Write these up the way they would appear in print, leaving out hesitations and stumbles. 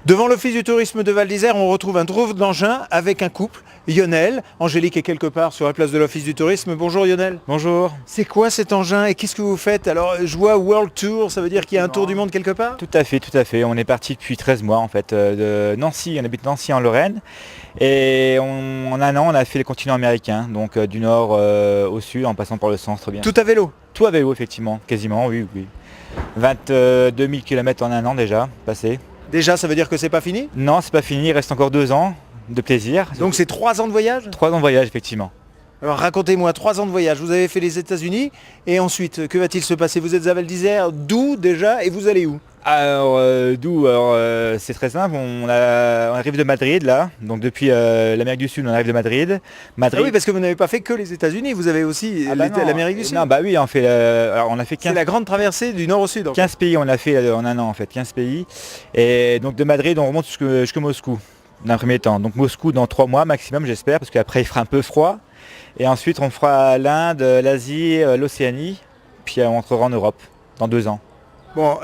Devant l'Office du tourisme de Val d'Isère, on retrouve un drôle d'engin avec un couple, Lionel. Angélique est quelque part sur la place de l'Office du tourisme. Bonjour Lionel. Bonjour. C'est quoi cet engin et qu'est-ce que vous faites? Alors je vois World Tour, ça veut dire qu'il y a un tour du monde quelque part? Tout à fait. On est parti depuis 13 mois en fait de Nancy. On habite Nancy en Lorraine. Et en un an, on a fait le continent américain, donc du nord au sud en passant par le centre. Bien. Tout à vélo? Tout à vélo effectivement, quasiment, oui. 22 000 km en un an déjà, passé. Déjà, ça veut dire que c'est pas fini? Non, c'est pas fini, il reste encore 2 ans de plaisir. Donc c'est 3 ans de voyage? 3 ans de voyage effectivement. Alors racontez-moi, 3 ans de voyage, vous avez fait les États-Unis et ensuite, que va-t-il se passer? Vous êtes à Val d'Isère, d'où déjà et vous allez où? Alors c'est très simple, on arrive de Madrid là, donc depuis l'Amérique du Sud on arrive de Madrid. Ah oui, parce que vous n'avez pas fait que les États-Unis, vous avez aussi l'Amérique du Sud. Non, bah oui, on a fait 15... C'est la grande traversée du nord au sud. 15 pays on a fait en un an en fait, 15 pays. Et donc de Madrid on remonte jusqu'à Moscou d'un premier temps. Donc Moscou dans 3 mois maximum j'espère, parce qu'après il fera un peu froid. Et ensuite on fera l'Inde, l'Asie, l'Océanie, puis on rentrera en Europe dans 2 ans. Bon,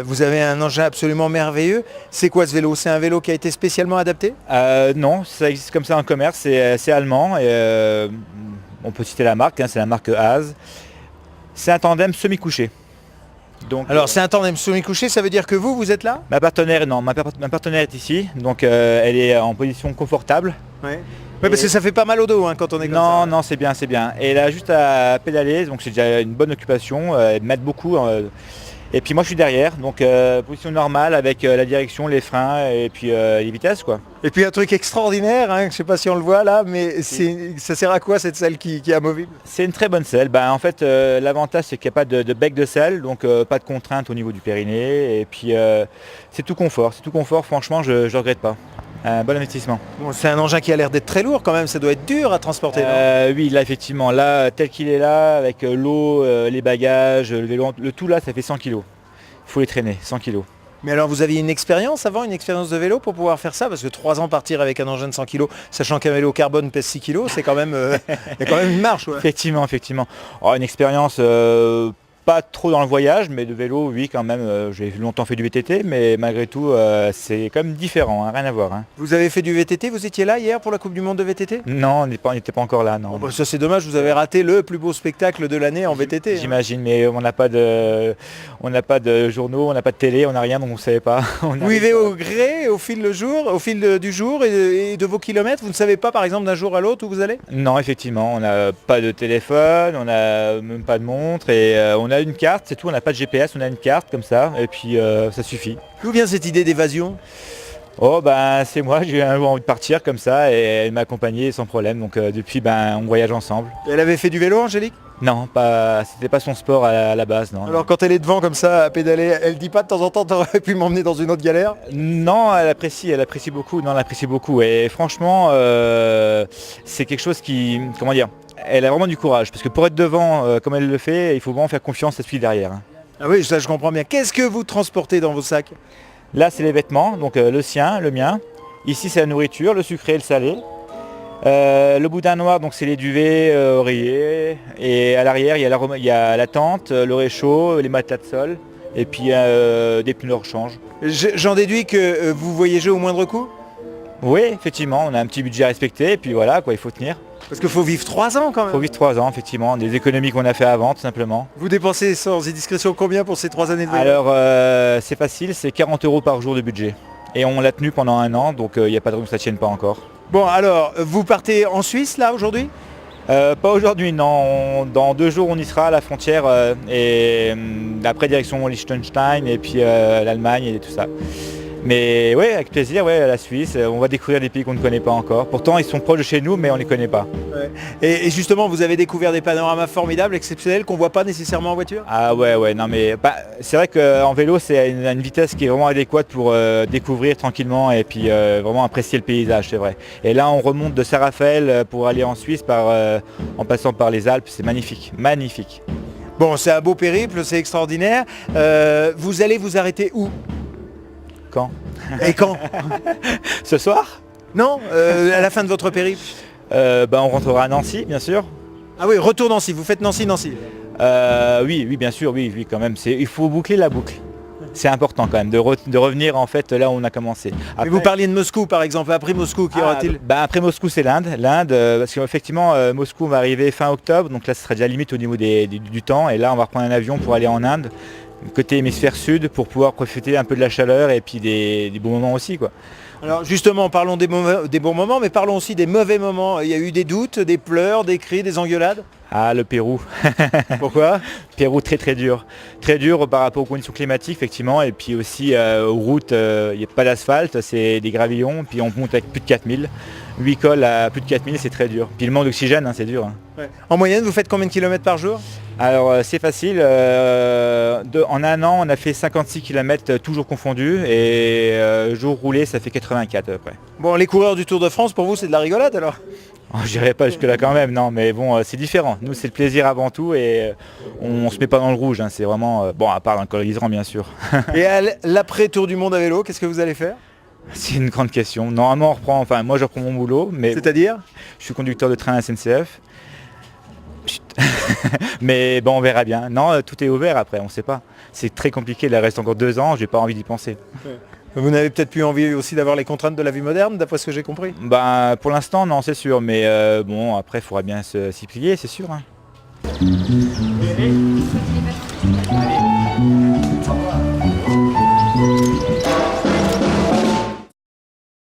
vous avez un engin absolument merveilleux. C'est quoi ce vélo? C'est un vélo qui a été spécialement adapté? Non, ça existe comme ça en commerce, c'est allemand. Et, on peut citer la marque, c'est la marque Haas. C'est un tandem semi-couché. Donc, alors c'est un tandem semi-couché, ça veut dire que vous êtes là? Ma partenaire est ici, donc elle est en position confortable. Ouais. Oui, parce que ça fait pas mal au dos quand on est comme ça. Non, c'est bien. Et elle a juste à pédaler, donc c'est déjà une bonne occupation, elle m'aide beaucoup. Et puis moi je suis derrière, donc position normale avec la direction, les freins et puis les vitesses quoi. Et puis un truc extraordinaire, je ne sais pas si on le voit là, mais ça sert à quoi cette selle qui est amovible? C'est une très bonne selle. En fait l'avantage c'est qu'il n'y a pas de bec de selle, donc pas de contrainte au niveau du périnée. Et puis c'est tout confort, franchement je ne regrette pas. Un bon investissement. Bon, c'est un engin qui a l'air d'être très lourd quand même, ça doit être dur à transporter. Oui, là effectivement, là tel qu'il est là, avec l'eau, les bagages, le vélo, le tout là ça fait 100 kg. Il faut les traîner, 100 kg. Mais alors vous aviez une expérience avant, une expérience de vélo pour pouvoir faire ça? Parce que 3 ans partir avec un engin de 100 kg, sachant qu'un vélo carbone pèse 6 kg, c'est quand même, il y a quand même une marche. Ouais. Effectivement. Alors, une expérience pas trop dans le voyage, mais de vélo, oui quand même. J'ai longtemps fait du VTT, mais malgré tout, c'est quand même différent, rien à voir. Vous avez fait du VTT, vous étiez là hier pour la Coupe du Monde de VTT? Non, on n'était pas encore là, non. Bon, ça c'est dommage, vous avez raté le plus beau spectacle de l'année en VTT. J'imagine, mais on n'a pas de journaux, on n'a pas de télé, on n'a rien, donc on ne savait pas. Vous vivez au gré, au fil du jour et de vos kilomètres? Vous ne savez pas par exemple d'un jour à l'autre où vous allez? Non, effectivement, on n'a pas de téléphone, on n'a même pas de montre et on a une carte, c'est tout, on n'a pas de GPS, on a une carte comme ça et puis ça suffit. D'où vient cette idée d'évasion? C'est moi, j'ai eu un jour envie de partir comme ça et elle m'a accompagné sans problème, donc depuis on voyage ensemble. Elle avait fait du vélo, Angélique? Non, c'était pas son sport à la base, non. Alors quand elle est devant comme ça à pédaler, elle dit pas de temps en temps t'aurais pu m'emmener dans une autre galère? Non, elle apprécie beaucoup et franchement c'est quelque chose qui, comment dire, elle a vraiment du courage parce que pour être devant comme elle le fait, il faut vraiment faire confiance à celui derrière. Ah oui, ça je comprends bien. Qu'est-ce que vous transportez dans vos sacs? Là c'est les vêtements, donc le sien, le mien. Ici c'est la nourriture, le sucré et le salé. Le boudin noir, donc c'est les duvets, oreillers. Et à l'arrière il y a la tente, le réchaud, les matelas de sol. Et puis des pneus de rechange. J'en déduis que vous voyagez au moindre coût? Oui, effectivement, on a un petit budget à respecter et puis voilà quoi, il faut tenir. Parce qu'il faut vivre 3 ans quand même. Il faut vivre 3 ans, effectivement, des économies qu'on a fait avant tout simplement. Vous dépensez sans indiscrétion combien pour ces 3 années de voyage? Alors c'est facile, c'est 40 € par jour de budget. Et on l'a tenu pendant un an, donc il n'y a pas de raison que ça ne tienne pas encore. Bon alors, vous partez en Suisse là aujourd'hui? Pas aujourd'hui, non. Dans 2 jours on y sera à la frontière et après direction Liechtenstein et puis l'Allemagne et tout ça. Mais ouais, avec plaisir, la Suisse, on va découvrir des pays qu'on ne connaît pas encore. Pourtant ils sont proches de chez nous mais on ne les connaît pas. Ouais. Et justement vous avez découvert des panoramas formidables, exceptionnels, qu'on ne voit pas nécessairement en voiture? Ah ouais, non mais c'est vrai qu'en vélo c'est une vitesse qui est vraiment adéquate pour découvrir tranquillement et puis vraiment apprécier le paysage, c'est vrai. Et là on remonte de Saint-Raphaël pour aller en Suisse en passant par les Alpes, c'est magnifique. Bon, c'est un beau périple, c'est extraordinaire. Vous allez vous arrêter où? Quand? Et quand? Ce soir? Non, à la fin de votre périple? On rentrera à Nancy, bien sûr. Ah oui, retour Nancy, vous faites Nancy. Oui, bien sûr, oui, quand même. Il faut boucler la boucle. C'est important quand même de revenir en fait là où on a commencé. Mais vous parliez de Moscou par exemple, après Moscou, qu'y aura-t-il? Après Moscou c'est l'Inde, parce qu'effectivement Moscou va arriver fin octobre, donc là ce sera déjà limite au niveau du temps, et là on va reprendre un avion pour aller en Inde, côté hémisphère sud, pour pouvoir profiter un peu de la chaleur et puis des bons moments aussi, quoi. Alors justement, parlons des bons moments, mais parlons aussi des mauvais moments. Il y a eu des doutes, des pleurs, des cris, des engueulades? Ah, le Pérou. Pourquoi? Pérou très dur. Très dur par rapport aux conditions climatiques, effectivement, et puis aussi aux routes, il n'y a pas d'asphalte, c'est des gravillons, puis on monte avec plus de 4000. 8 cols à plus de 4000, c'est très dur. Puis le manque d'oxygène, hein, c'est dur. Hein. Ouais. En moyenne, vous faites combien de kilomètres par jour? Alors c'est facile, en un an on a fait 56 km toujours confondus, et jour roulé ça fait 84 à peu près. Bon, les coureurs du Tour de France, pour vous c'est de la rigolade alors? Oh, je dirais pas jusque là quand même, non, mais bon c'est différent. Nous c'est le plaisir avant tout, et on se met pas dans le rouge, hein, c'est vraiment, bon, à part dans le col Guiseran bien sûr. Et à l'après Tour du Monde à vélo, qu'est-ce que vous allez faire? C'est une grande question. Normalement on reprend, enfin moi je reprends mon boulot, mais c'est-à-dire? Je suis conducteur de train à SNCF. Mais bon, on verra bien. Non, tout est ouvert après, on ne sait pas. C'est très compliqué, il reste encore 2 ans, j'ai pas envie d'y penser. Vous n'avez peut-être plus envie aussi d'avoir les contraintes de la vie moderne, d'après ce que j'ai compris? Bah, pour l'instant, non, c'est sûr, mais bon, après, il faudra bien s'y plier, c'est sûr. Hein.